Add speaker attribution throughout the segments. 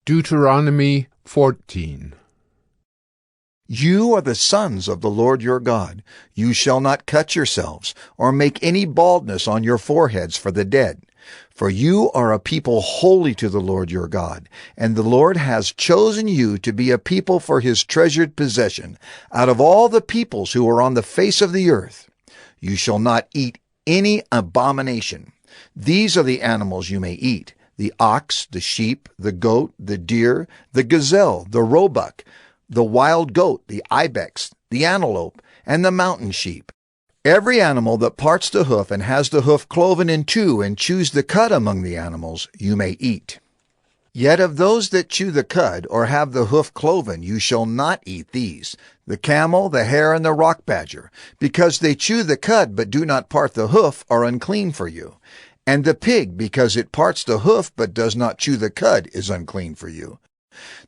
Speaker 1: Deuteronomy 14.
Speaker 2: You are the sons of the Lord your God. You shall not cut yourselves, or make any baldness on your foreheads for the dead. For you are a people holy to the Lord your God, and the Lord has chosen you to be a people for his treasured possession, out of all the peoples who are on the face of the earth. You shall not eat any abomination. These are the animals you may eat: the ox, the sheep, the goat, the deer, the gazelle, the roebuck, the wild goat, the ibex, the antelope, and the mountain sheep. Every animal that parts the hoof and has the hoof cloven in two and chews the cud among the animals, you may eat. Yet of those that chew the cud or have the hoof cloven, you shall not eat these: the camel, the hare, and the rock badger, because they chew the cud but do not part the hoof, are unclean for you. And the pig, because it parts the hoof but does not chew the cud, is unclean for you.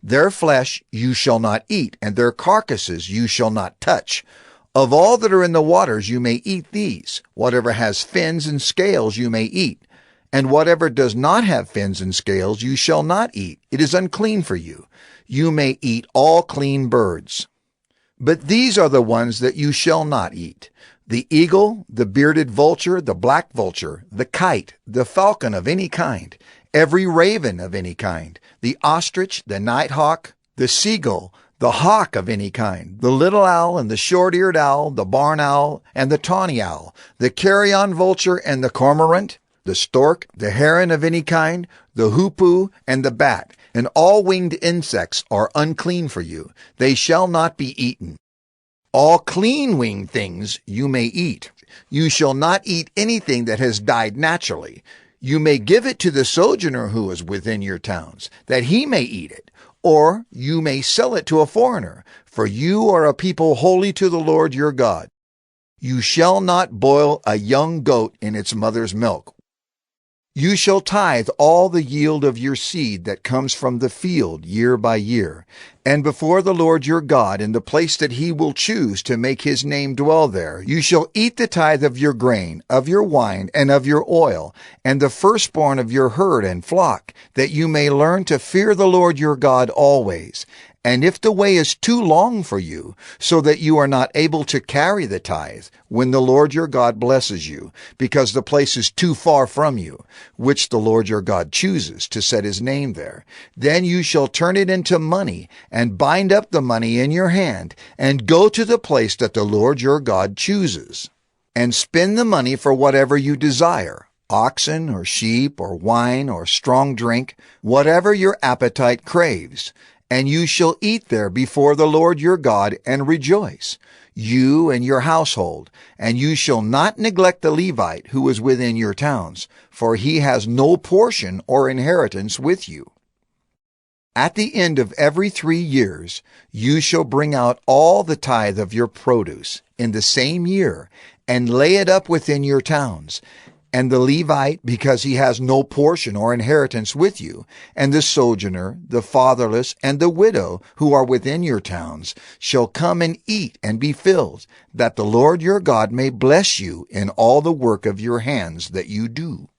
Speaker 2: Their flesh you shall not eat, and their carcasses you shall not touch. Of all that are in the waters you may eat these. Whatever has fins and scales you may eat, and whatever does not have fins and scales you shall not eat. It is unclean for you. You may eat all clean birds. But these are the ones that you shall not eat: the eagle, the bearded vulture, the black vulture, the kite, the falcon of any kind, every raven of any kind, the ostrich, the nighthawk, the seagull, the hawk of any kind, the little owl and the short-eared owl, the barn owl and the tawny owl, the carrion vulture and the cormorant, the stork, the heron of any kind, the hoopoe and the bat, and all winged insects are unclean for you. They shall not be eaten. All clean winged things you may eat. You shall not eat anything that has died naturally. You may give it to the sojourner who is within your towns, that he may eat it, or you may sell it to a foreigner, for you are a people holy to the Lord your God. You shall not boil a young goat in its mother's milk. You shall tithe all the yield of your seed that comes from the field year by year, and before the Lord your God in the place that he will choose to make his name dwell there, you shall eat the tithe of your grain, of your wine, and of your oil, and the firstborn of your herd and flock, that you may learn to fear the Lord your God always. And if the way is too long for you, so that you are not able to carry the tithe, when the Lord your God blesses you, because the place is too far from you, which the Lord your God chooses to set his name there, then you shall turn it into money, and bind up the money in your hand, and go to the place that the Lord your God chooses, and spend the money for whatever you desire: oxen, or sheep, or wine, or strong drink, whatever your appetite craves. And you shall eat there before the Lord your God and rejoice, you and your household. And you shall not neglect the Levite who is within your towns, for he has no portion or inheritance with you. At the end of every 3 years, you shall bring out all the tithe of your produce in the same year, and lay it up within your towns. And the Levite, because he has no portion or inheritance with you, and the sojourner, the fatherless, and the widow who are within your towns, shall come and eat and be filled, that the Lord your God may bless you in all the work of your hands that you do.